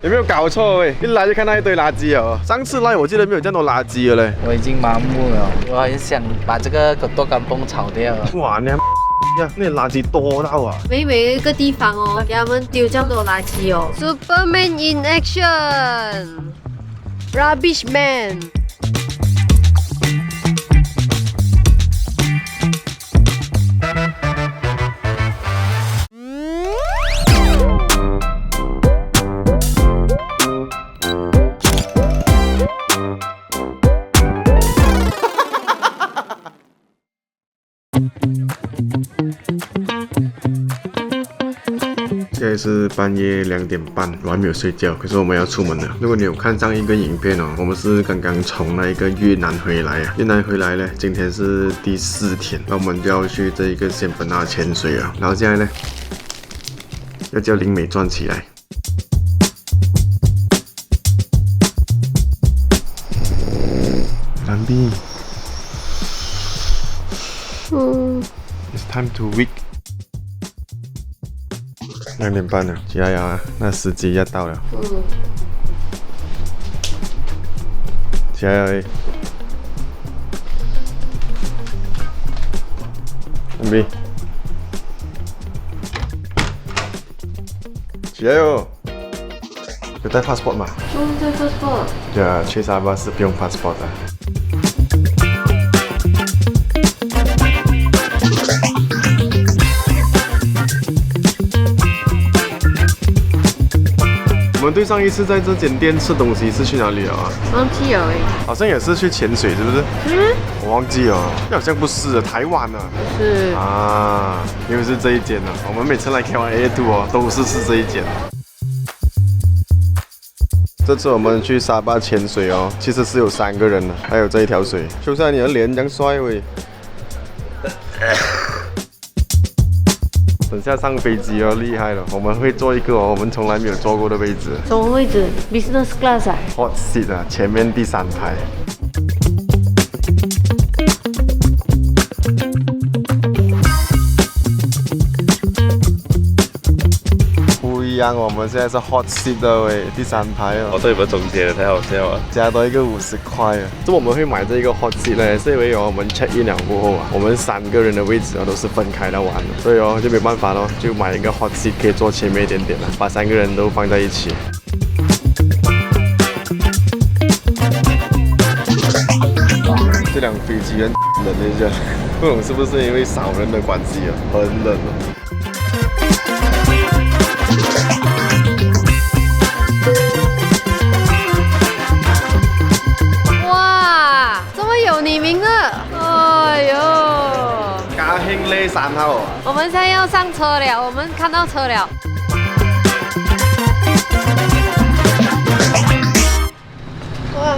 有没有搞错喂？一来就看到一堆垃圾哦。上次来我记得没有这样多垃圾了嘞。我已经麻木了，我很想把这个狗多干崩炒掉。哇，你那垃圾多到啊！每一个地方哦，给他们丢这么多垃圾哦。Superman in action, Rubbish Man。现在是半夜2点半，我还没有睡觉，可是我们要出门了。如果你有看上一个影片哦，我们是刚刚从那一个越南回来啊。越南回来呢，今天是第4天，那我们就要去这一个仙本那潜水啊。然后现在呢，要叫灵美转起来。蓝碧，It's time to wake。2点半了，起来啊！那司机要到了。起来了，蓝碧，起来哟！有带 passport 吗？带 passport。对啊，去沙巴是不用 passport 的。我们对上一次在这间店吃东西是去哪里了啊？忘记了哎。好像也是去潜水，是不是？我忘记了，好像不是台湾啊。是啊，因为是这一间呢。我们每次来 KYA2哦，都是吃这一间。这次我们去沙巴潜水哦，其实是有3个人的，还有这一条水。秀才，你的脸这样帅喂！等下上飞机哦，厉害了！我们会坐一个哦，我们从来没有坐过的位置。什么位置 ？Business class 啊 ？Hot seat 啊，前面第3排。不一样，我们现在是 hot seat 的喂，第3排哦。哦，对，我中间的太好笑了，加多一个50块啊！这我们会买这个 hot seat 呢，是因为我们 check in 了过后啊，我们3个人的位置都是分开的玩的，所以哦就没办法咯，就买一个 hot seat 可以坐前面一点点了，把3个人都放在一起。这辆飞机很冷一下，不懂是不是因为少人的关系啊，很冷哦。哇，这么有你名的，哎呦！嘉兴嘞3号。我们现在要上车了，我们看到车了。哇！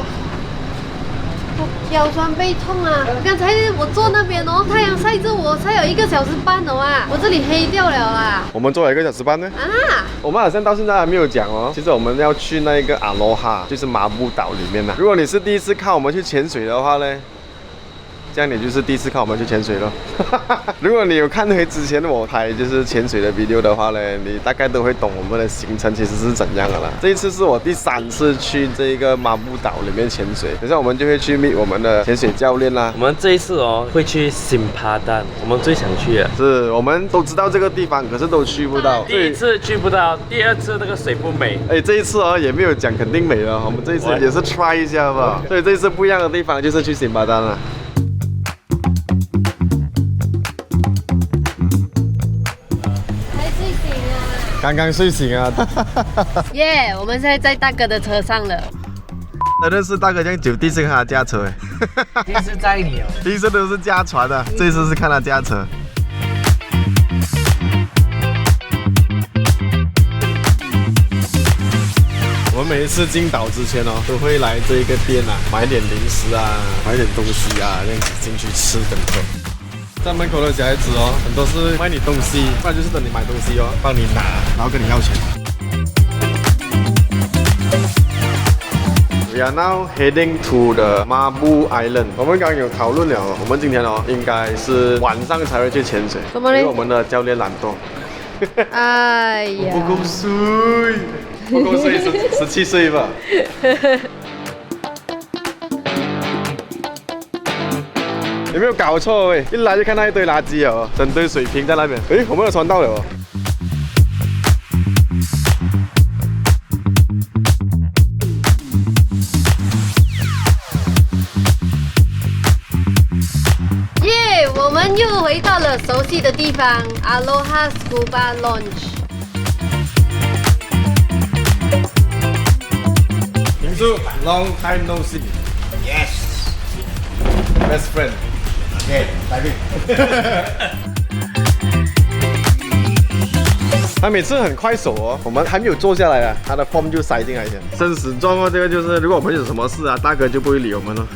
腰酸背痛啊！刚才我坐那边哦，太阳晒着我，才有1个小时半哦啊，我这里黑掉了啦。我们坐了1个小时半呢。啊！我们好像到现在还没有讲哦。其实我们要去那个阿罗哈，就是马布岛里面呢。如果你是第一次看我们去潜水的话呢，这样你就是第一次看我们去潜水了。如果你有看回之前我拍就是潜水的 video 的话呢，你大概都会懂我们的行程其实是怎样的啦。这一次是我第3次去这个马布岛里面潜水，等下我们就会去 meet 我们的潜水教练啦。我们这一次哦会去新帕丹，我们最想去的。是，我们都知道这个地方，可是都去不到。第1次去不到，第2次那个水不美。哎，这一次哦也没有讲肯定美了，我们这一次也是 try 一下好不好？所以这一次不一样的地方就是去新巴丹了。刚刚睡醒啊！耶，我们现在在大哥的车上了。认识大哥这样久，第一次看他驾车哎。第一次载你哦。第一次都是驾船的，这一次是看他驾车。我们每一次进岛之前哦，都会来这一个店啊，买点零食啊，买点东西啊，这样子进去吃跟喝。在门口的小孩子哦，很多是卖你东西，不然就是等你买东西哦，帮你拿，然后跟你要钱。We are now heading to the Mabu Island。我们刚刚有讨论了，我们今天哦，应该是晚上才会去潜水，怎么嘞？因为我们的教练懒惰。哎呀，不够水。不够岁17岁吧。有没有搞错喂？一来就看到一堆垃圾哦，整堆水瓶在那边。诶，我们的船到了哦。耶，我们又回到了熟悉的地方 ，Aloha Scuba Lounge。民宿 ，Long time no see。Yes。Best friend。OK， 来宾。他每次很快手哦，我们还没有坐下来啊，他的 form 就塞进来一点。生死状哦，这个就是如果我们有什么事啊，大哥就不会理我们了。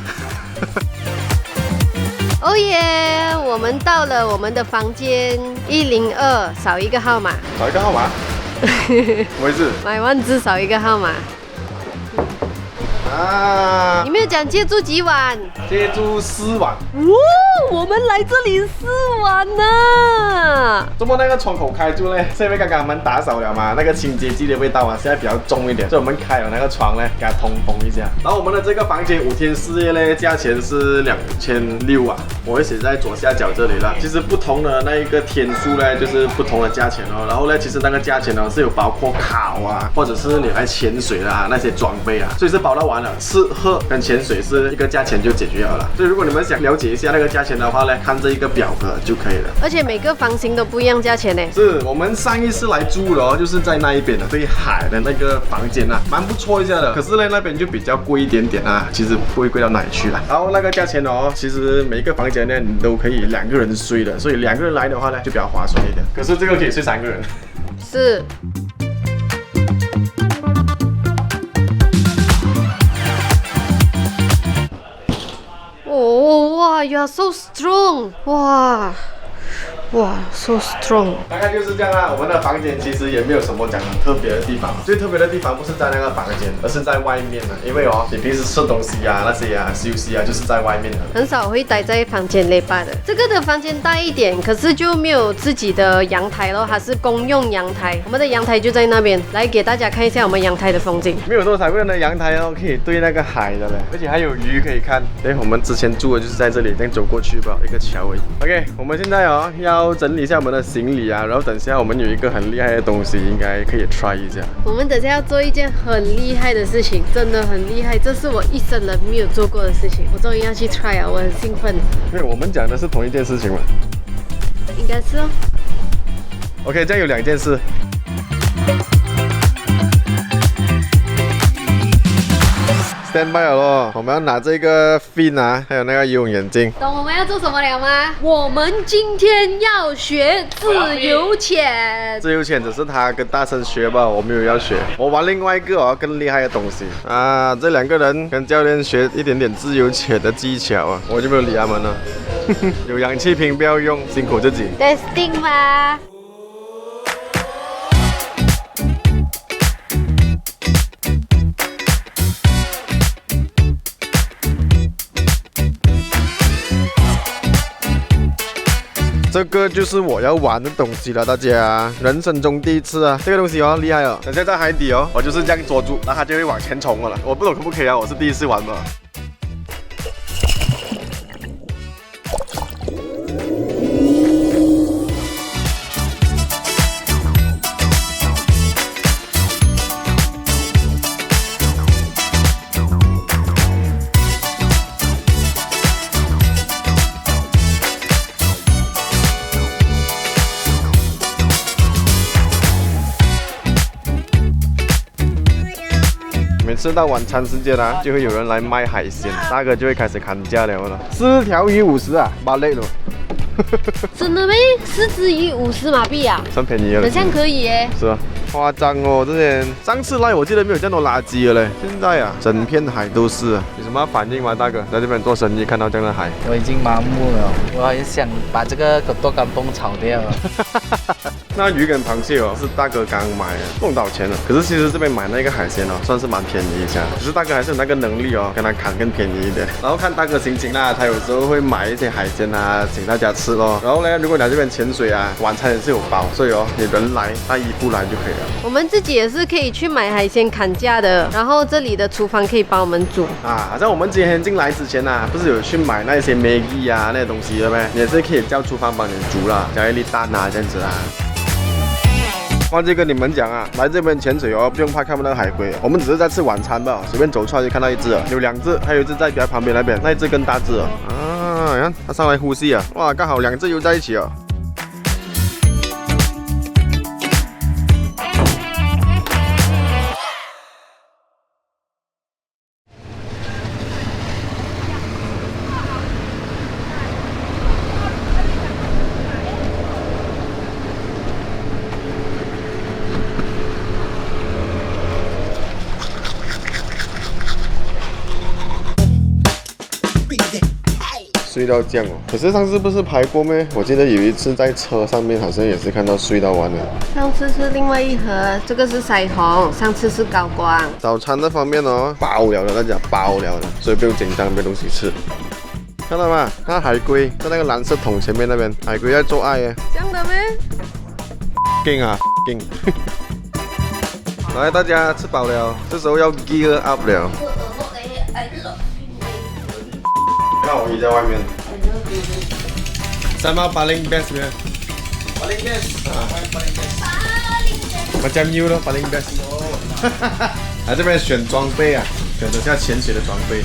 哦耶，我们到了我们的房间102，少一个号码。找一个号码。什么意思？买完至少一个号码。啊！你没有讲借住几晚？借住4晚。哦，我们来这里4晚呢。怎么那个窗口开住呢？是因为刚刚我们打扫了嘛，那个清洁剂的味道啊，现在比较重一点，所以我们开了那个窗呢，给它通风一下。然后我们的这个房间5天4夜呢，价钱是2600啊，我会写在左下角这里了。其实不同的那一个天数呢，就是不同的价钱哦。然后呢，其实那个价钱呢是有包括考啊，或者是你来潜水啦那些装备啊，所以是包到完了，吃喝跟潜水是一个价钱就解决了啦。所以如果你们想了解一下那个价钱的话呢，看这一个表格就可以了。而且每个房型都不一样价钱呢。是我们上一次来住的哦，就是在那一边的对海的那个房间啊，蛮不错一下的。可是呢，那边就比较贵一点点啊，其实不会贵到哪里去啦。然后那个价钱哦，其实每一个房间呢，你都可以2个人睡的，所以2个人来的话呢，就比较划算一点。可是这个可以睡3个人。是。哦哇 ，You are so strong！ 哇哇 ，so strong！ 大概就是这样啦。我们的房间其实也没有什么讲很特别的地方，最特别的地方不是在那个房间，而是在外面啊。因为哦，你平时吃东西啊、那些啊、休息啊，就是在外面的。很少会待在房间内吧的。这个的房间大一点，可是就没有自己的阳台咯，它是公用阳台。我们的阳台就在那边，来给大家看一下我们阳台的风景。没有多少个人的阳台哦，可以对那个海的嘞，而且还有鱼可以看。哎，我们之前住的就是在这里，这样走过去吧，一个桥而已。OK， 我们现在哦要整理一下我们的行李啊，然后等下我们有一个很厉害的东西，应该可以 try 一下。我们等下要做一件很厉害的事情，真的很厉害，这是我一生人没有做过的事情，我终于要去 try 啊，我很兴奋。因为我们讲的是同一件事情嘛。应该是哦。OK， 这样有2件事。Stand by 了咯，我们要拿这个 fin 啊，还有那个游泳眼镜。懂我们要做什么了吗？我们今天要学自由潜。自由潜只是他跟大声学吧，我没有要学。我玩另外一个哦，更厉害的东西啊！这2个人跟教练学一点点自由潜的技巧啊，我就没有理他们了。有氧气瓶不要用，辛苦自己。Testing 吗？这个就是我要玩的东西了，大家，人生中第一次啊！这个东西哦，厉害哦！等下在海底哦，我就是这样捉住，然后它就会往前冲了。我不懂可不可以啊？我是第一次玩嘛。每次到晚餐时间啊，就会有人来卖海鲜，大哥就会开始砍价了。4条鱼50啊，蛮累了。真的咩？4只鱼50马币啊？算便宜了。好像可以耶。是啊，夸张哦！之前上次来我记得没有这样多垃圾了嘞，现在啊，整片海都是啊。有什么反应吗，大哥？在这边做生意看到这样的海，我已经麻木了，我很想把这个狗多干风炒掉了。那鱼跟螃蟹哦，是大哥刚买的，不懂多少钱了。可是其实这边买那个海鲜哦，算是蛮便宜一下。只是大哥还是有那个能力哦，跟他砍更便宜一点。然后看大哥心情啦，他有时候会买一些海鲜啊，请大家吃咯。然后呢，如果你来这边潜水啊，晚餐也是有包，所以哦，你人来带衣服来就可以了。我们自己也是可以去买海鲜砍价的，然后这里的厨房可以帮我们煮啊。好像我们今天进来之前啊，不是有去买那些 Maggi 啊那些东西的呗，你也是可以叫厨房帮你煮啦，加一粒蛋啊这样子啊。忘记跟你们讲啊，来这边潜水哦，不用怕看不到海龟，我们只是在吃晚餐吧，随便走出来就看到一只了，有2只，还有一只在比较旁边那边，那一只更大只了啊，你看它上来呼吸啊，哇，刚好2只游在一起哦。睡到这样哦，可是上次不是拍过咩？我记得有一次在车上面好像也是看到睡到完了。上次是另外一盒，这个是腮红，上次是高光。早餐那方面哦，包了的，大家包了的，所以不用紧张，没东西吃。看到吗？看海龟在那个蓝色桶前面那边，海龟在做爱耶。这样的咩？劲啊，劲！来，大家吃饱了，这时候要 gear up 了。看我姨在外面。Sama paling best ya. Paling best. Paling best. Macam you 咯 ，paling best。来这边选装备啊，选择下潜水的装备。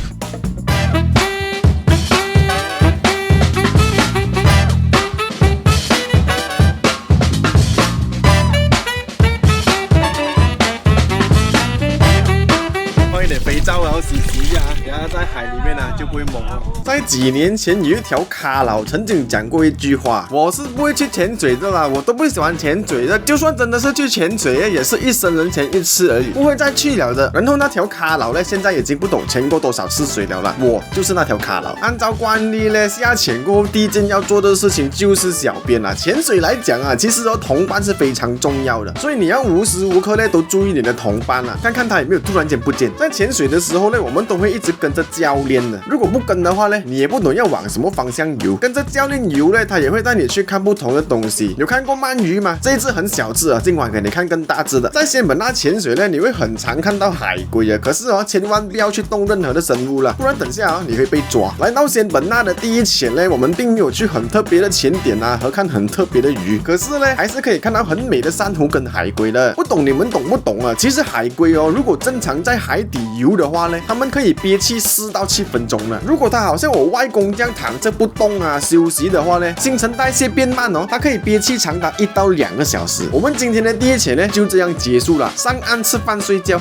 肥皂然后洗一下，然后在海里面呢就不会懵了。在几年前有一条卡佬曾经讲过一句话，我是不会去潜水的啦，我都不喜欢潜水的，就算真的是去潜水，也是一生人潜一次而已，不会再去了的。然后那条卡佬呢，现在已经不懂潜过多少次水了啦，我就是那条卡佬。按照惯例呢，下潜过后第一件要做的事情就是小便啦。潜水来讲啊，其实同伴是非常重要的，所以你要无时无刻呢都注意你的同伴啊，看看他有没有突然间不见。在潜水的时候呢，我们都会一直跟着教练的。如果不跟的话呢，你也不懂要往什么方向游。跟着教练游呢，他也会带你去看不同的东西。有看过鳗鱼吗？这一只很小只啊，今晚给你看更大只的。在仙本那潜水呢，你会很常看到海龟啊，可是哦，千万不要去动任何的生物了，不然等下啊，你会被抓。来到仙本那的第一潜呢，我们并没有去很特别的潜点啊，和看很特别的鱼，可是呢，还是可以看到很美的珊瑚跟海龟的。不懂你们懂不懂啊？其实海龟哦，如果正常在海底游的话呢，他们可以憋气4到7分钟呢。如果他好像我外公这样躺着不动啊休息的话呢，新陈代谢变慢哦，他可以憋气长达1到2个小时。我们今天的第一潜呢就这样结束了，上岸吃饭睡觉。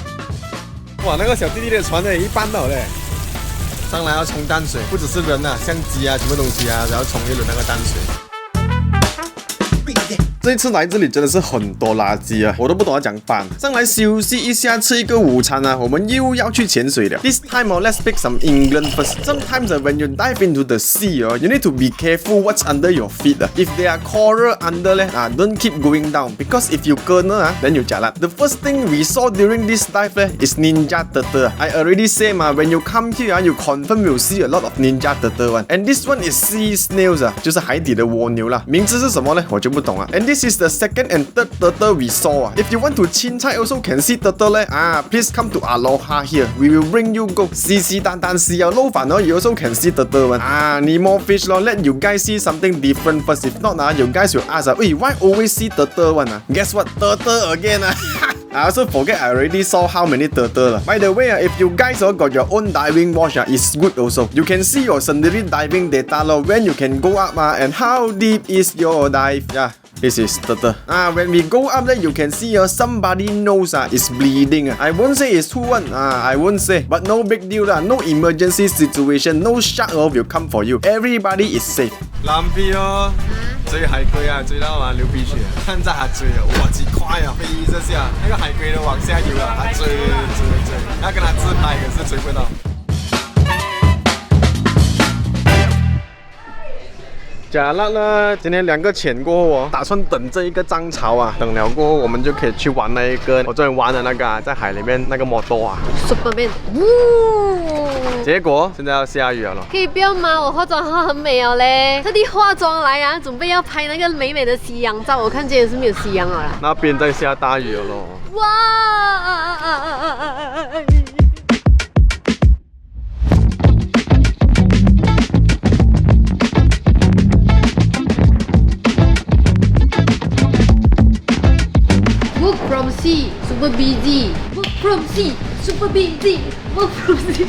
哇，那个小弟弟的船呢一半了嘞，上来要冲淡水，不只是人啊，相机啊，什么东西啊，然后冲一轮那个淡水。这一次来这里真的是很多垃圾啊，我都不懂要讲办。上来休息一下，吃一个午餐啊，我们又要去潜水了。This time let's speak some England first. Sometimes when you dive into the sea, you need to be careful what's under your feet. If there are coral under, don't keep going down because if you kena, then you jalan. The first thing we saw during this dive is ninja turtle. I already say when you come here, you confirm will see a lot of ninja turtle one. And this one is sea snails 就是海底的蜗牛啦。名字是什么呢？我就不懂啊。And this is the second and third turtle we saw. If you want to 青菜 also can see turtle please come to Aloha here. We will bring you go. 稀稀淡淡see撈飯you also can see turtle one. Need more fish let you guys see something different first. If not you guys will ask why always see turtle one Guess what? Turtle again I also forget I already saw how many turtle. By the way, if you guys got your own diving watch, it's good also. You can see your scenery diving data when you can go up and how deep is your dive. Yeah. This is turtle. When we go up there, you can see somebody nose is bleeding. I won't say it's who one. I won't say. But no big deal No emergency situation. No shark will come for you. Everybody is safe. 蓝皮哦，追海龟啊，追到流鼻血，看着他追哇，几快啊，飞着下，那个海龟都往下游了，他追，要跟他自拍可是追不到。假辣呢，今天2个钱过后哦，打算等这一个涨潮啊，等了过后我们就可以去玩那一个我昨天玩的那个在海里面那个摩托啊。Superman， 呜！结果现在要下雨了。可以不要吗？我化妆很美哦嘞，特地化妆来啊，准备要拍那个美美的夕阳照。我看今天是没有夕阳了啦。那边在下大雨了咯。哇！Work from sea, super busy. Work from sea, super busy. Work from sea.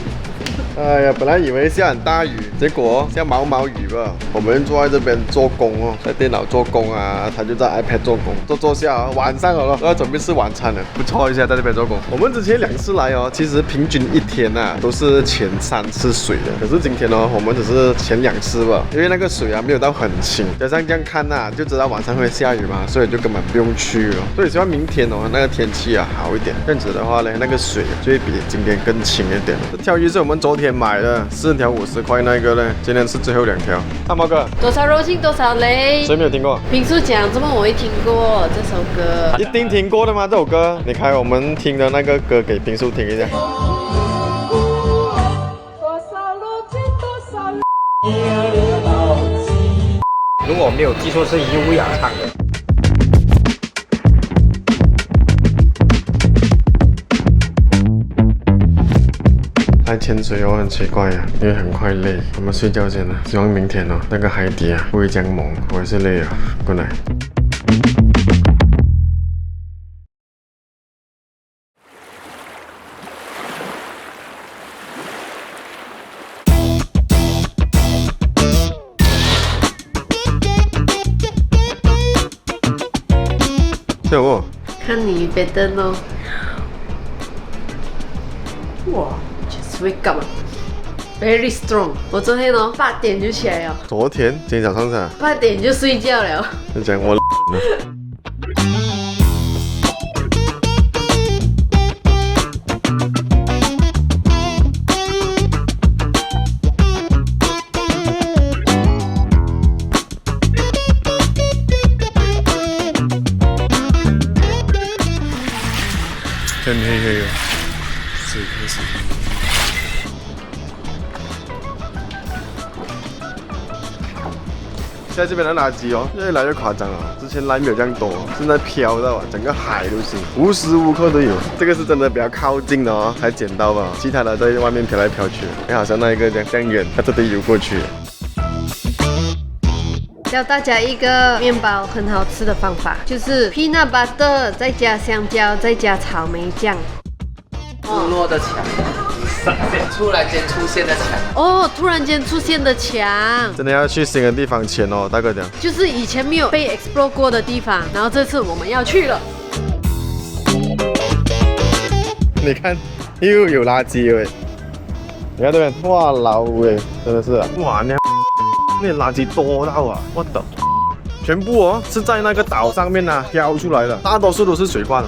哎呀，本来以为下很大雨，结果下毛毛雨吧。我们坐在这边做工哦，在电脑做工啊，他就在 iPad 做工，做下啊，晚上了咯，都要准备吃晚餐了，不错一下在这边做工。我们之前2次来哦，其实平均一天啊都是前3次水的，可是今天哦，我们只是前2次吧，因为那个水啊没有到很清，加上这样看啊，就知道晚上会下雨嘛，所以就根本不用去了。所以希望明天哦那个天气啊好一点，这样子的话呢，那个水就会比今天更清一点。这条鱼是我们昨天买的，4条50块那个呢，今天是最后2条。大毛哥，多少肉性多少泪。谁没有听过？平时讲，怎么我会听过这首歌？一定听过的吗？这首歌，你开我们听的那个歌给平叔听一下。如果我没有记错，是优雅唱的。来潜水哦，很奇怪呀，因为很快累，我们睡觉先了。希望明天哦，那个海底啊不会这样猛，我也是累啊。Good night。对哦，看你别灯哦。哇！Wake up, very strong。我昨天哦8点就起来了。昨天今天早上噻8点就睡觉了。就讲我天黑黑了，水开始。在这边的垃圾哦，越来越夸张了。之前来没有这样多，现在飘到啊，整个海都是，无时无刻都有。这个是真的比较靠近的哦，才捡到吧。其他的在外面飘来飘去，好像那一个这样远，它这里游过去。教大家一个面包很好吃的方法，就是 peanut butter 再加香蕉，再加草莓酱。日落的墙，突然间出现的墙。哦，突然间出现的墙，真的要去新的地方潜哦，大哥讲。就是以前没有被 explore 过的地方，然后这次我们要去了。你看，又有垃圾了。你看这边，哇老喂，真的是啊，哇那垃圾多到啊，我的，全部哦是在那个岛上面啊飘出来的，大多数都是水罐哦。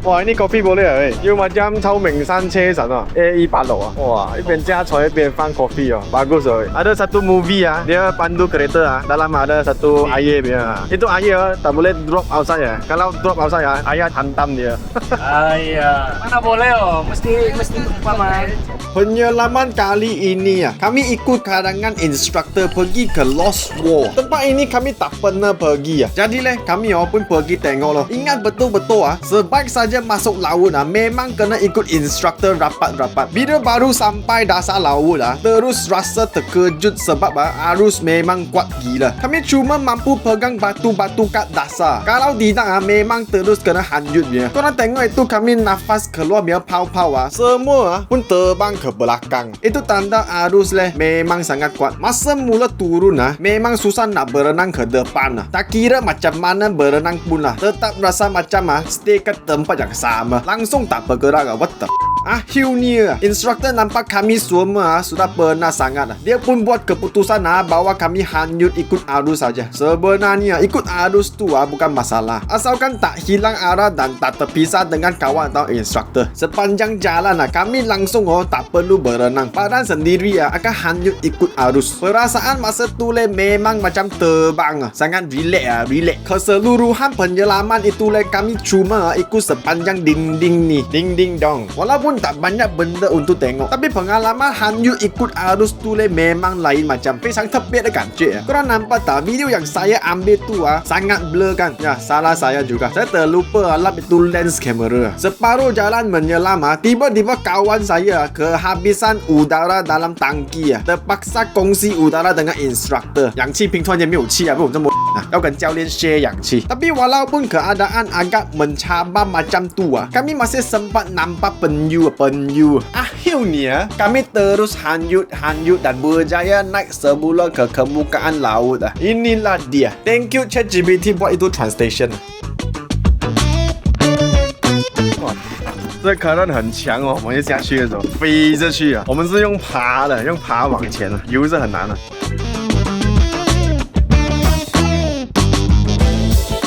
哇，ini kopi boleh ya? You macam 超名山车神啊 A186 啊，哇，一边驾船一边放 kopi 哦 bagus oh. Ada satu movie ah, dia pandu kereta ah, dalam ada satu air punya ah. Itu air tak boleh drop outside ya. Kalau drop outside ya, air hantam dia. Ayah, mana boleh oh, mesti paman. Penyelaman kali ini ya, kami ikut karangan instruktur pergi ke Lost World. Tempat ini kami tak pernah pergi ya. Jadi leh, kami pun pergi tengok loh. Ingat betul-betul ah, sebaik saja masuk laut memang kena ikut instruktur rapat-rapat. Bila baru sampai dasar laut terus rasa terkejut sebab arus memang kuat gila. Kami cuma mampu pegang batu-batu kat dasar. Kalau tidak memang terus kena hanyut dia. Korang tengok itu kami nafas keluar biar pau-pau semua pun terbang ke belakang. Itu tanda arus memang sangat kuat. Masa mula turun memang susah nak berenang ke depan Tak kira macam mana berenang pun tetap rasa macam stay kat tempat yang sama. Langsung tak bergerak. What the Akhirnya, instruktur nampak kami semua sudah penat sangat. Dia pun buat keputusan bahwa kami hanyut ikut arus saja. Sebenarnya ikut arus tu bukan masalah, asalkan tak hilang arah dan tak terpisah dengan kawan atau instruktur. Sepanjang jalan kami langsung tak perlu berenang. Badan sendiri akan hanyut ikut arus. Perasaan masa tu memang macam terbang, sangat relax. Keseluruhan penyelaman itu kami cuma ikut sepanjang dinding ni, dinding dong. Walaupun tak banyak benda untuk tengok, tapi pengalaman hanyut ikut arus tu memang lain macam, 非常特别的感觉. Korang nampak tak video yang saya ambil tu sangat blur kan? Ya, salah saya juga. Saya terlupa lap itu lens kamera. Separuh jalan menyelam tiba-tiba kawan saya kehabisan udara dalam tangki terpaksa kongsi udara dengan instruktur. 氧气瓶突然间没有气不懂这么要跟教练 share 氧气. Tapi walaupun keadaan agak mencabar macam tu kami masih sempat nampak penyu. Akhirnya kami terus hanyut dan berjaya naik semula ke permukaan laut. Inilah dia. Thank you ChatGPT buat itu translation. 这可能很强哦，我们一下去的时候飞着去我们是用爬的，用爬往前游是很难的。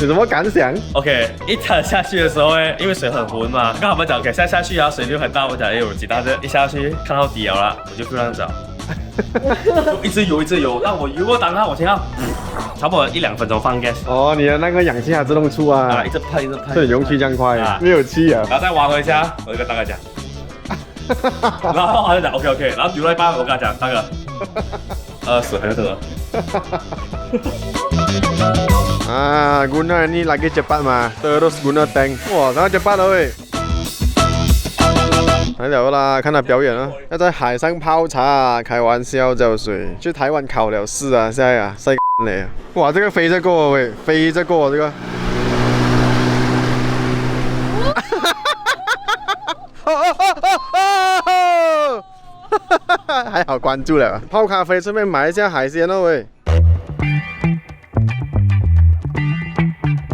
有什么感想 ？OK， 一踏下去的时候因为水很浑嘛，刚好我们讲 OK 下去水流很大，我讲有几大这一下去看到底了啦，我就不让找，一直游，那我游过当它我先要，差不多1-2分钟放 gas。哦，你的那个氧气还自动出一直喷，对，容器这样快没有气然后再挖回一下，我就跟大哥讲，然后他就讲 OK， 然后游到一半我跟他讲大哥，水还有多。guna ini lagi cepat terus guna tank. Wah, sangat cepat了喂。来了啦，看他表演啊，要在海上泡茶开玩笑叫水。去台湾考了试现在晒嘞。哇，这个飞着过喂，飞着过这个。还好关注了，泡咖啡顺便买一下海鲜喂。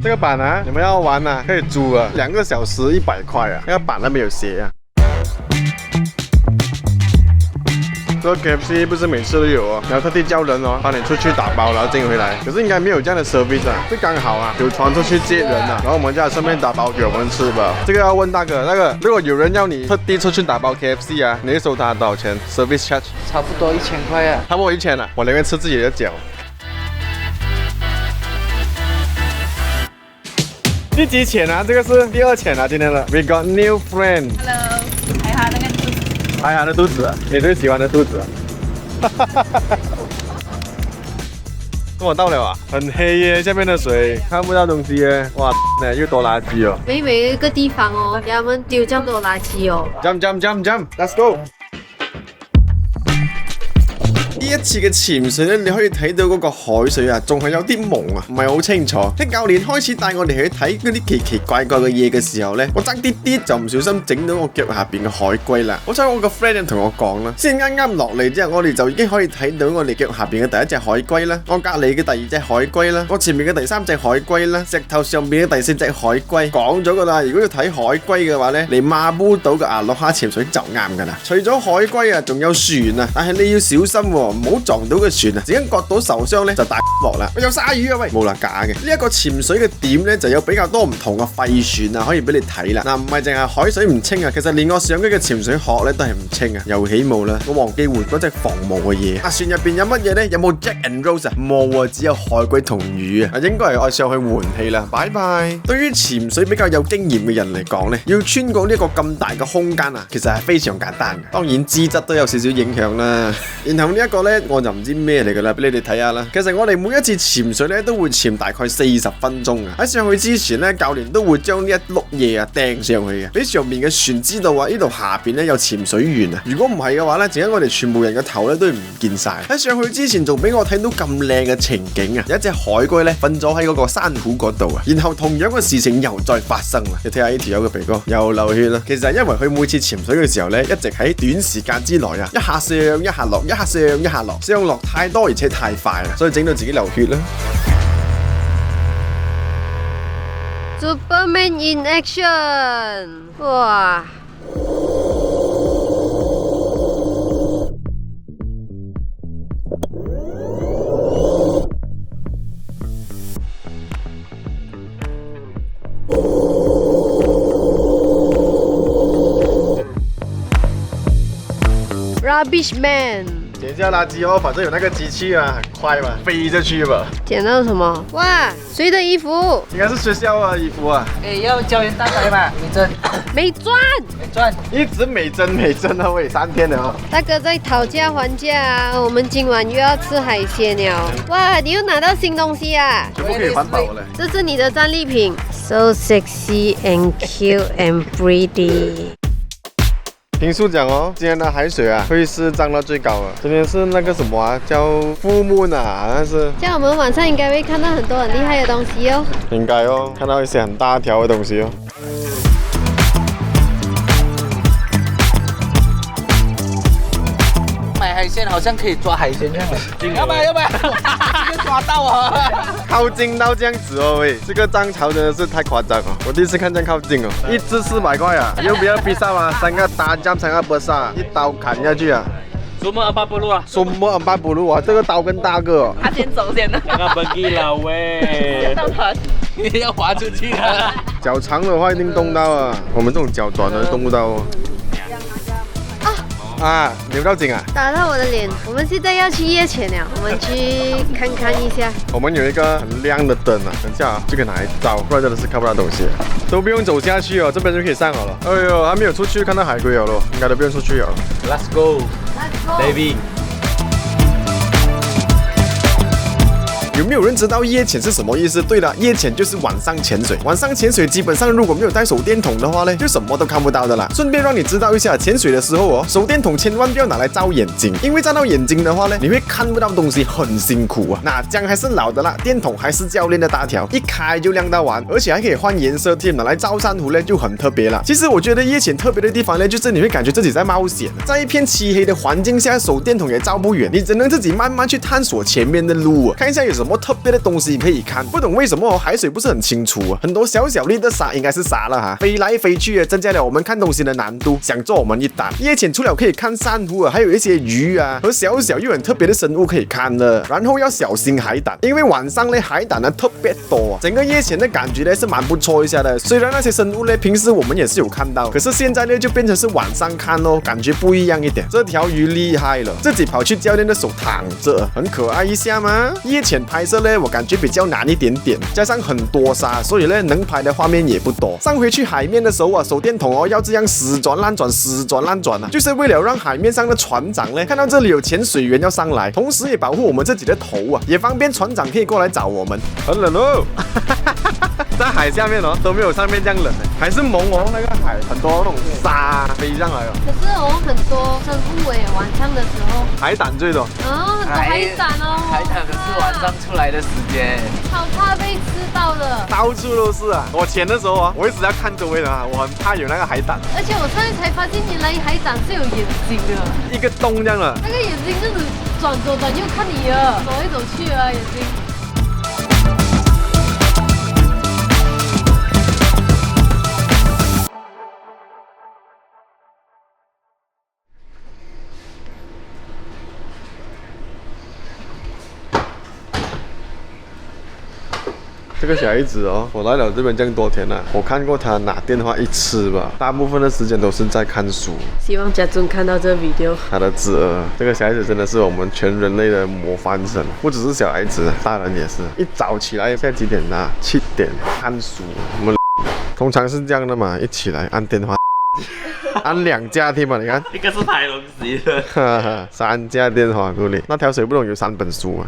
这个板你们要玩可以租2个小时100块那个板那边有写这个 KFC 不是每次都有然后特地叫人帮你出去打包，然后进回来。可是应该没有这样的 service 就刚好有船出去接人然后我们就顺便打包给我们吃吧。这个要问大哥，那个如果有人要你特地出去打包 KFC 你会收他多少钱 ？Service charge？ 差不多1000块差不多1000我宁愿吃自己的脚。第几潜这个是第2潜今天的。We got new friend. Hello， 还有那个肚子，还有他的肚子你最喜欢的肚子我到了很黑耶，下面的水看不到东西耶。哇，又多垃圾每一个地方给他们丢这么多垃圾Jump, let's go。呢一次嘅潛水咧，你可以睇到嗰個海水仲係有啲蒙唔係好清楚。啲教練開始帶我哋去睇嗰啲奇奇怪怪嘅嘢嘅時候咧，我爭啲就唔小心整到我腳下邊嘅海龜啦。好彩我個 friend 同我講啦，先啱落嚟之後，我哋就已經可以睇到我哋腳下邊嘅第1隻海龜啦，我隔離嘅第2隻海龜啦，我前面嘅第3隻海龜啦，石頭上邊嘅第4隻海龜。講咗噶啦，如果要睇海龜嘅話咧，嚟馬烏島嘅阿洛哈潛水就啱噶啦。除咗海龜仲有船但係你要小心唔好撞到個船自己割到受傷咧就大鑊啦。有鯊魚喂，冇啦假嘅。呢一個潛水嘅點咧就有比較多唔同嘅廢船可以俾你睇啦。唔係淨係海水唔清其實連我上機嘅潛水殼咧都係唔清又起霧啦。我忘記換嗰隻防霧嘅嘢。船入邊有乜嘢咧？有冇 Jack and Rose 冇只有海龜同魚應該係我上去換氣啦。拜拜。對於潛水比較有經驗嘅人嚟講咧，要穿過呢一個咁大嘅空間其實係非常簡單嘅。當然資質都有少少影響啦。然後呢一個咧我就唔知咩嚟噶啦，俾你哋睇下啦。其實我哋每一次潛水咧都會潛大概40分鐘喺上去之前咧，教練都會將呢一碌嘢掟上去嘅，俾上面嘅船知道呢度下邊咧有潛水員如果唔係嘅話咧，陣間我哋全部人嘅頭咧都唔見晒。喺上去之前仲俾我睇到咁靚嘅情景有一隻海龜咧瞓咗喺嗰個珊瑚嗰度然後同樣嘅事情又再發生啦。你睇下呢條友嘅鼻哥又流血啦。其實因為佢每次潛水嘅時候咧，一直喺短時間之內一下上一下落，一下上一下落，上落太多而且太快啦，所以整到自己流血啦。Superman in action！ 哇！ Rubbish Man。捡一下垃圾哦，反正有那个机器啊，很快嘛，飞着去吧。捡到什么？哇，谁的衣服？应该是学校的衣服啊。哎，要胶原蛋白嘛？美珍，没赚。美钻。一直美珍啊，喂，3天了哦。大哥在讨价还价啊！我们今晚又要吃海鲜了。哇，你又拿到新东西啊！全部可以环保了。这是你的战利品。So sexy and cute and pretty。评述讲哦，今天的海水啊，会是涨到最高了。今天是那个什么啊，叫full moon啊，好像是。这样我们晚上应该会看到很多很厉害的东西哦。应该哦，看到一些很大条的东西哦。买海鲜好像可以抓海鲜这样的，要不要？这个抓到啊！靠近到这样子哦，喂，这个涨潮真的是太夸张了，我第一次看这样靠近哦，一只400块啊，要不要比赛啊？3个大酱，3个不杀，一刀砍下去啊！什么40啊？什么40啊？这个刀更大个哦。他先走先了。刚刚pergi了喂。到团。你要滑出去了。脚长的话一定动到啊，我们这种脚短的动不到哦。啊，扭到颈啊！打到我的脸。我们现在要去夜潜了，我们去看看一下。我们有一个很亮的灯啊，等下啊就可以拿来照，不然真的是看不到东西。都不用走下去哦，这边就可以上好了。哎呦，还没有出去看到海龟了咯，应该都不用出去了。Let's go, baby。有没有人知道夜潜是什么意思？对了，夜潜就是晚上潜水。晚上潜水基本上如果没有带手电筒的话呢，就什么都看不到的啦。顺便让你知道一下，潜水的时候哦，手电筒千万不要拿来照眼睛，因为照到眼睛的话呢，你会看不到东西，很辛苦啊。那姜还是老的啦，电筒还是教练的大条，一开就亮到完，而且还可以换颜色添，拿来照珊瑚呢就很特别了。其实我觉得夜潜特别的地方呢，就是你会感觉自己在冒险，在一片漆黑的环境下，手电筒也照不远，你只能自己慢慢去探索前面的路啊，看一下有什么特别的东西可以看。不懂为什么海水不是很清楚啊，很多小粒的沙应该是沙了哈，飞来飞去啊，增加了我们看东西的难度。想做我们一单，夜潜除了可以看珊瑚啊，还有一些鱼啊和小又很特别的生物可以看的。然后要小心海胆，因为晚上呢海胆呢特别多啊，整个夜潜的感觉呢是蛮不错一下的。虽然那些生物呢平时我们也是有看到，可是现在呢就变成是晚上看哦，感觉不一样一点。这条鱼厉害了，自己跑去教练的手躺着，很可爱一下嘛。夜潜拍摄呢，我感觉比较难一点点，加上很多沙，所以呢能拍的画面也不多。上回去海面的时候啊，手电筒哦要这样死转烂转啊，就是为了让海面上的船长呢看到这里有潜水员要上来，同时也保护我们自己的头啊，也方便船长可以过来找我们。很冷哦，在海下面哦都没有上面这样冷呢，还是蒙哦，那个海很多那种沙飞上来哦。可是哦，很多生物诶，晚上的时候。海胆最多。哦，很多海胆哦。海胆可是晚上出来的时间，好怕被吃到的。到处都是啊！我潜的时候啊，我一直要看周围的啊，我很怕有那个海胆。而且我现在才发现，原来海胆是有眼睛的，一个洞这样的。那个眼睛这样子转左转右看你啊，走来走去啊，眼睛。这个小孩子哦，我来了这边这样多天了，我看过他拿电话一次吧，大部分的时间都是在看书。希望家中看到这 video。他的侄儿，这个小孩子真的是我们全人类的模范生，不只是小孩子，大人也是。一早起来，现在几点啊？7点看书。我们通常是这样的嘛，一起来按电话，按2架添嘛，你看。一个是拍东西的，哈哈，3架电话够力。那条水不懂有3本书吗？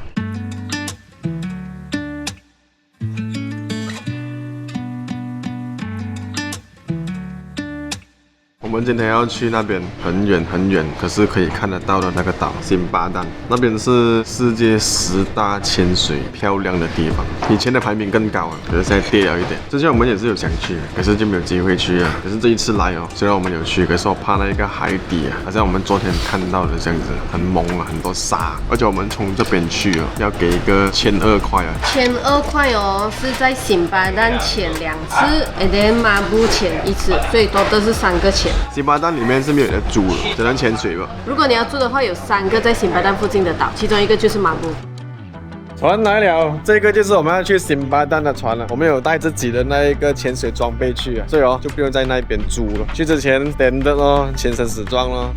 我们今天要去那边很远，可是可以看得到的那个岛辛巴丹，那边是世界10大潜水漂亮的地方。以前的排名更高啊，可是现在跌了一点。之前我们也是有想去，可是就没有机会去啊。可是这一次来哦，虽然我们有去，可是我怕那个海底啊，好像我们昨天看到的这样子，很蒙啊，很多沙。而且我们从这边去哦，要给一个1200块啊。1200块哦，是在辛巴丹潜2次，and then 马布潜1次，最多都是3个潜。辛巴丹里面是没有人住的，只能潜水吧。如果你要住的话，有3个在辛巴丹附近的岛，其中一个就是马布。船来了，这个就是我们要去辛巴丹的船了。我们有带自己的那一个潜水装备去啊，所以哦就不用在那边租了。去之前 standard 咯，全身死装咯。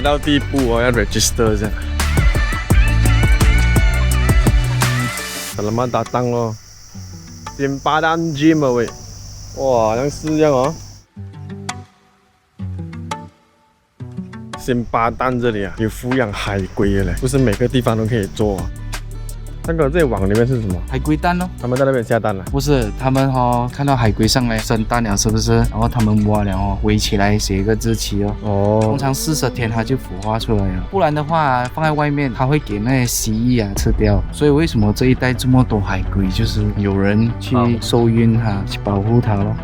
到地步哦，要 register 一下。Selamat datang 哦，Simpadan Gym 啊喂，哇，好像是这样哦。Simpadan 这里啊，有抚养海龟的嘞，不是每个地方都可以做啊。那个这里网里面是什么？海龟蛋哦，他们在那边下蛋了。不是，他们看到海龟上来生蛋了，是不是？然后他们挖了围起来写一个日期哦。哦。通常40天它就孵化出来了，不然的话放在外面，它会给那些蜥蜴吃掉。所以为什么这一带这么多海龟，就是有人去收孕它，去保护它咯。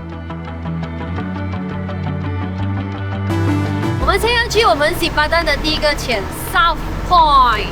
我们现在要去我们西巴丹的第一个潜 South Point。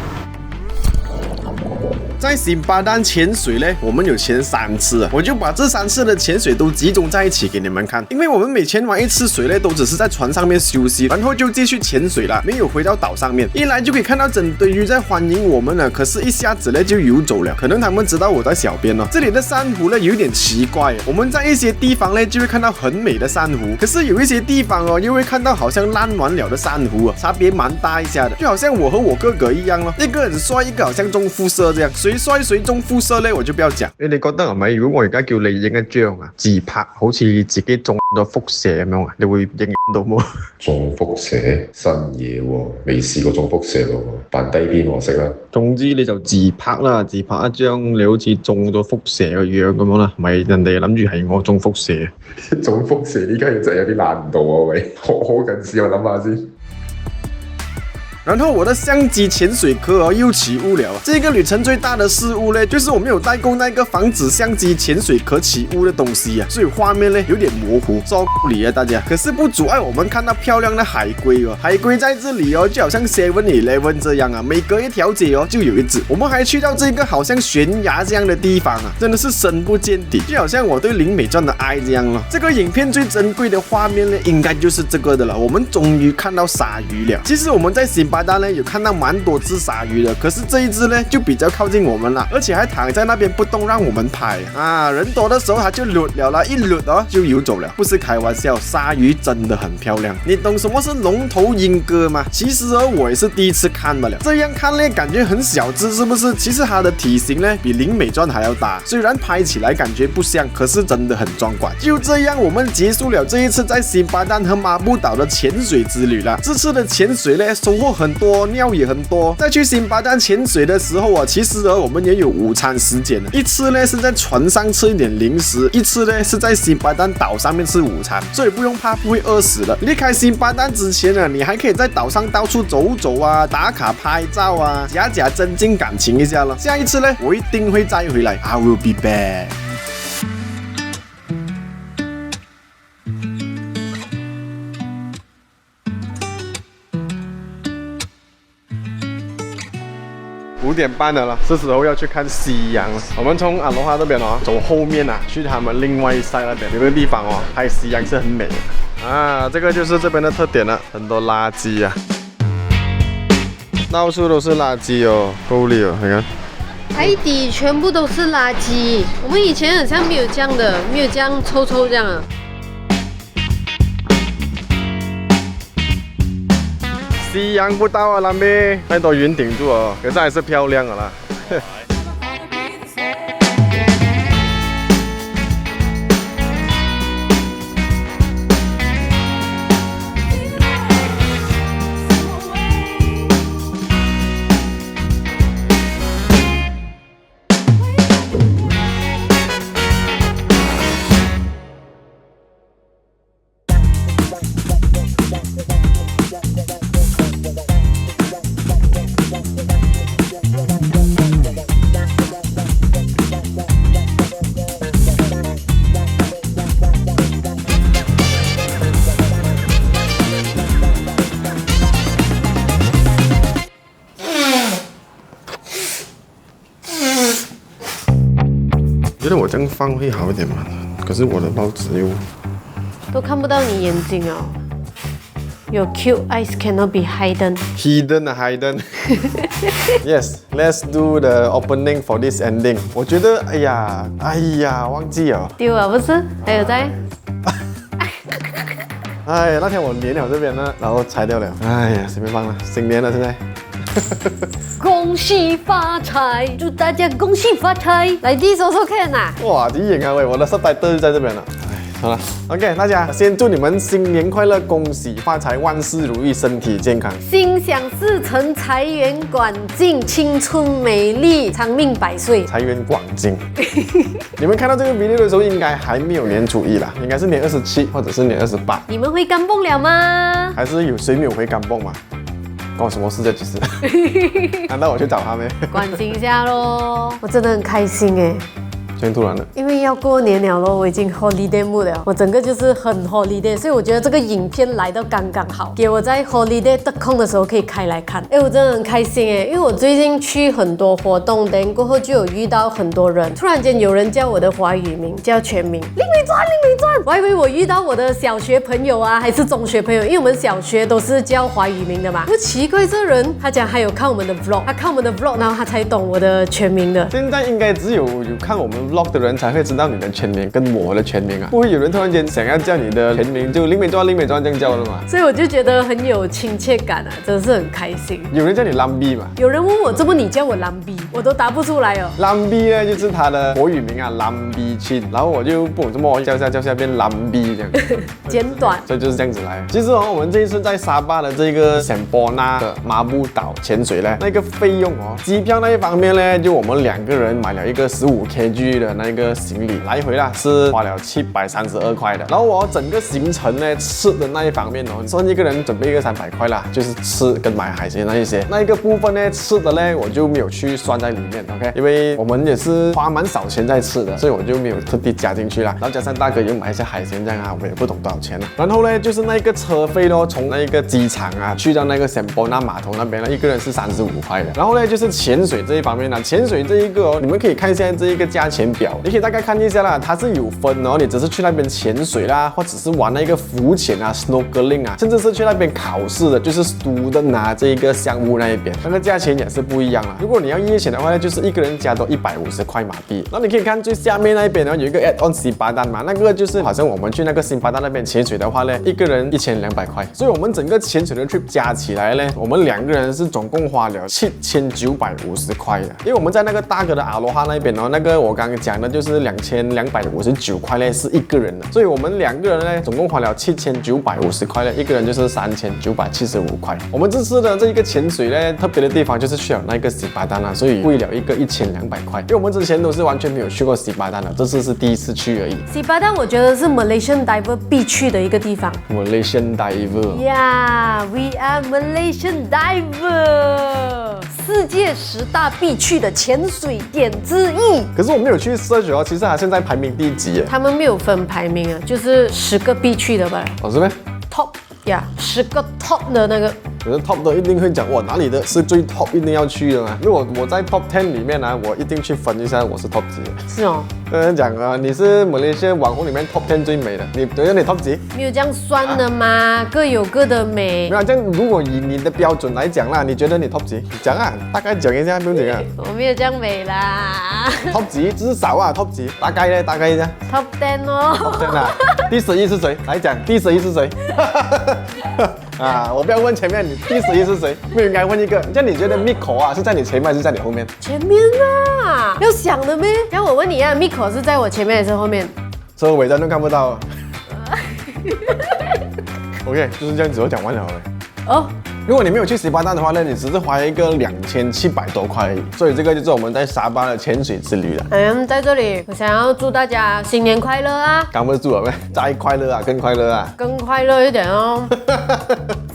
在辛巴丹潜水呢，我们有潜3次，我就把这3次的潜水都集中在一起给你们看。因为我们每潜完1次水呢，都只是在船上面休息，然后就继续潜水了，没有回到岛上面。一来就可以看到整堆鱼在欢迎我们了，可是一下子呢就游走了，可能他们知道我在小边哦。这里的珊瑚呢有点奇怪，我们在一些地方呢就会看到很美的珊瑚，可是有一些地方哦又会看到好像烂完了的珊瑚啊，差别蛮大一下的，就好像我和我哥哥一样咯，一个很帅，一个好像中辐射这样，谁帅谁中辐射呢，我就不要講。你哋覺得係咪？如果我而家叫你影一張啊，自拍好似自己中咗輻射咁樣啊，你會影到冇？中輻射新嘢喎，未試過中輻射喎，扮低邊我識啦。總之你就自拍啦，自拍一張你好似中咗輻射嘅樣咁樣啦，咪人哋諗住係我中輻射。中輻射呢家嘢真係有啲難度啊喂，好近視我諗下先。然后我的相机潜水壳又起雾了。这个旅程最大的失误呢，就是我没有带够那个防止相机潜水壳起雾的东西啊，所以画面呢有点模糊，照顾你啊大家。可是不阻碍我们看到漂亮的海龟哦，海龟在这里哦，就好像 7-Eleven 这样啊，每隔一条街哦就有一只。我们还去到这个好像悬崖这样的地方啊，真的是深不见底，就好像我对林美传的爱这样了。这个影片最珍贵的画面呢，应该就是这个的了。我们终于看到鲨鱼了。其实我们在辛巴丹呢有看到蛮多只鲨鱼的，可是这一只呢就比较靠近我们了，而且还躺在那边不动让我们拍啊。人多的时候它就掠了啦，一掠哦就游走了，不是开玩笑，鲨鱼真的很漂亮。你懂什么是龙头鹰哥吗？其实我也是第一次看罢了，这样看呢感觉很小只，是不是？其实它的体型呢比林美传还要大，虽然拍起来感觉不像，可是真的很壮观。就这样我们结束了这一次在辛巴丹和马布岛的潜水之旅了。这次的潜水呢收获很多，尿也很多。在去辛巴丹潜水的时候其实我们也有午餐时间，一次呢是在船上吃一点零食，一次呢是在辛巴丹岛上面吃午餐，所以不用怕不会饿死的。离开辛巴丹之前你还可以在岛上到处走走啊，打卡拍照啊，假增进感情一下了。下一次呢我一定会再回来 I will be back。5点半了，是时候要去看夕阳了。我们从阿罗哈这边走后面去他们另外一侧那边有个地方拍夕阳是很美的啊。这个就是这边的特点了，很多垃圾啊，到处都是垃圾够力你看。海底全部都是垃圾，我们以前好像没有这样的，没有这样臭这样啊。夕阳不到那边太多云顶住可是还是漂亮啦。觉得我这样放会好一点嘛？可是我的报纸都看不到你眼睛Your cute eyes cannot be hidden. Hidden. Yes, let's do the opening for this ending. 我觉得，哎呀，忘记了。丢了不是？还有在？哎呀，那天我粘了这边呢，然后拆掉了。哎呀，随便放了，新年了现在。恭喜发财，祝大家恭喜发财！来，第一首收看呐。哇，第一眼啊喂，我的subtitle在这边了。好了 ，OK， 大家先祝你们新年快乐，恭喜发财，万事如意，身体健康，心想事成，财源广进，青春美丽，长命百岁，财源广进。你们看到这个 video 的时候，应该还没有年初一啦，应该是年27或者是年28。你们回甘蹦了吗？还是有谁没有回甘蹦嘛？关我什么事这其实？难道我去找他没？关心一下咯，我真的很开心哎。先突然的，因为要过年了咯，我已经 holiday mood 了，我整个就是很 holiday， 所以我觉得这个影片来到刚刚好，给我在 holiday 得空的时候可以开来看。哎，我真的很开心哎，因为我最近去很多活动，等过后就有遇到很多人，突然间有人叫我的华语名叫全名林美钻，林美钻，我还以为我遇到我的小学朋友啊，还是中学朋友，因为我们小学都是叫华语名的嘛。不奇怪，这人他讲还有看我们的 vlog， 他看我们的 vlog， 然后他才懂我的全名的。现在应该只有看我们 vlog 的人才会知道你的全名跟我的全名啊，不会有人突然间想要叫你的全名就林美钻这样叫的嘛？所以我就觉得很有亲切感啊，真的是很开心。有人叫你 Lambi 嘛？有人问我怎么你叫我 Lambi， 我都答不出来哦。Lambi 呢就是他的国语名啊 ，Lambi Chin， 然后我就不懂怎么叫下变 Lambi 这样，简短，所以就是这样子来。其实哦，我们这一次在沙巴的这个圣波纳的马布岛潜水呢，那个费用哦，机票那一方面呢，就我们2个人买了一个15 kg 的那个行李，来回啦是花了732块的。然后我整个行程呢，吃的那一方面哦，算一个人准备一个300块啦，就是吃跟买海鲜那一些。那一个部分呢，吃的呢我就没有去算在里面 ，OK， 因为我们也是花蛮少钱在吃的，所以我就没有特地加进去啦。然后加上大哥又买一些海鲜这样啊，我也不懂多少钱了。然后呢，就是那个车费咯，从那个机场啊去到那个圣波纳码头那边呢，一个人是35块的。然后呢，就是潜水这一方面呢，潜水这一个哦，你们可以看一下这一个价钱表，你可以大概看一下啦，它是有分哦，你只是去那边潜水啦，或者是玩那个浮潜啊、snorkeling 啊，甚至是去那边考试的，就是 student 啊这一个项目那一边，那个价钱也是不一样啦。如果你要夜潜的话呢，就是一个人加多150块马币。然后你可以看最下面那一边呢，有一个 add-on 西巴丹嘛，那个就是好像我们去那个西巴丹那边潜水的话呢，一个人1200块，所以我们整个潜水的 trip 加起来呢，我们2个人是总共花了7950块的。因为我们在那个大哥的阿罗哈那边哦，那个我刚刚讲的就是2259块呢是一个人的，所以我们2个人呢总共花了7950块呢，一个人就是3975块。我们这次的这一个潜水呢，特别的地方就是去了那个西巴丹啊，所以贵了一个1200块，因为我们之前都是完全没有去过西巴丹的，这次是第一次去而已。西巴丹我觉得是 Malaysian diver 必去的一个地方。Malaysian diver。Yeah, we are Malaysian diver。世界10大必去的潜水点之一。可是我没有去 search 哦，其实它现在排名第几耶？他们没有分排名啊，就是10个必去的吧。哦，是咩 ？Top 呀，10个 top 的那个。可是 top 的一定会讲哇，哪里的是最 top 一定要去的嘛？如果我在 top 10里面呢，我一定去分一下我是 top 几。是哦。有人讲啊，你是马来西亚网红里面 top 10最美的，你觉得你 top 几？没有这样算的嘛，各有各的美。没有这样，如果以你的标准来讲啦，你觉得你 top 几？讲啊，大概讲一下，不用讲啊。我没有这样美啦。top 几？至少啊 top 几？大概呢？大概一下。top 10哦。top 10啊。第11是谁？来讲，第11是谁？啊，我不要问前面，你第11是谁？不应该问一个。这样你觉得 Miko 啊是在你前面还是在你后面？前面啊，要想的咩？让我问你啊 ，Miko 是在我前面还是后面？车尾灯都看不到。OK， 就是这样子，我讲完了。哦。如果你没有去西巴丹的话呢，你只是花一个2700多块而已，所以这个就是我们在沙巴的潜水之旅了。在这里我想要祝大家新年快乐啊！刚不是祝了没？再快乐啊，更快乐啊！更快乐一点哦，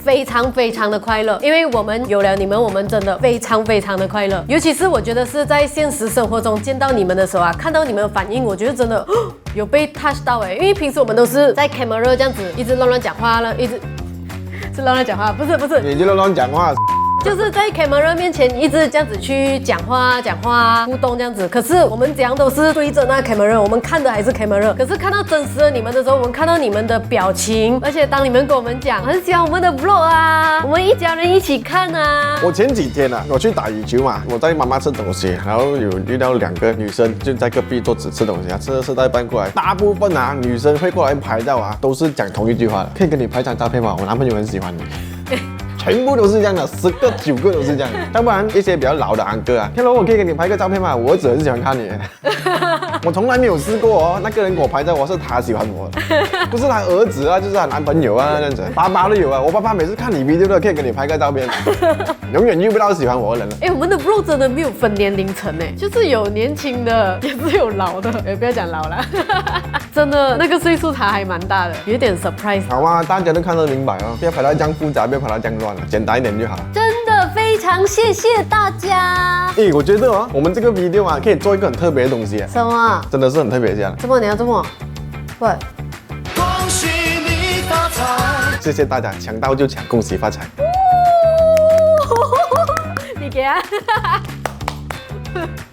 非常非常的快乐，因为我们有了你们，我们真的非常非常的快乐。尤其是我觉得是在现实生活中见到你们的时候啊，看到你们的反应，我觉得真的有被 touch 到哎，因为平时我们都是在 camera 这样子一直乱讲话了，一直。是乱讲话，不是，你就乱讲话。就是在 camera 面前一直这样子去讲话互动这样子。可是我们怎样都是对着那 camera， 我们看的还是 camera。可是看到真实的你们的时候，我们看到你们的表情，而且当你们跟我们讲很喜欢我们的 vlog 啊，我们一家人一起看啊。我前几天我去打羽球嘛，我在妈妈吃东西，然后有遇到2个女生就在隔壁桌子吃东西吃到一半过来，大部分女生会过来拍照都是讲同一句话的，可以跟你拍张照片吗？我男朋友很喜欢你。全部都是这样的，10个9个都是这样的。要不然一些比较老的安哥，Hello， 我可以给你拍个照片吗？我儿子很喜欢看你。我从来没有试过那个人给我拍照，是他喜欢我，不是他儿子就是他男朋友这样子。爸爸都有我爸爸每次看你 video 都可以给你拍个照片，永远遇不到喜欢我的人了。我们的 vlog 真的没有分年龄层就是有年轻的，也是有老的。不要讲老了，真的那个岁数差还蛮大的，有点 surprise。好啊，大家都看得明白不要拍到这样复杂，不要拍到这样乱简单一点就好。真的非常谢谢大家。我觉得我们这个 video 可以做一个很特别的东西。什么？真的是很特别这样。怎么你要这么？喂。恭喜你发财！谢谢大家，抢到就抢，恭喜发财。你给啊！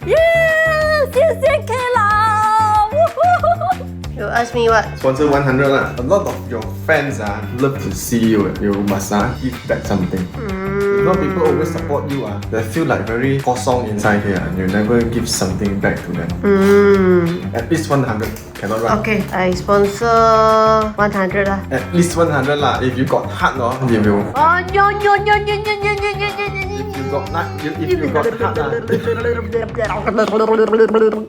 耶！谢谢 K 老。You ask me what? Sponsor 100 lah. A lot of your fans love to see you. You must give back something. You know, people always support you. They feel like very kosong inside here. And you never give something back to them. At least 100. Cannot run. Okay, I sponsor 100 lah. At least 100 lah. If you got heart, you will. Oh, no. If you got heart,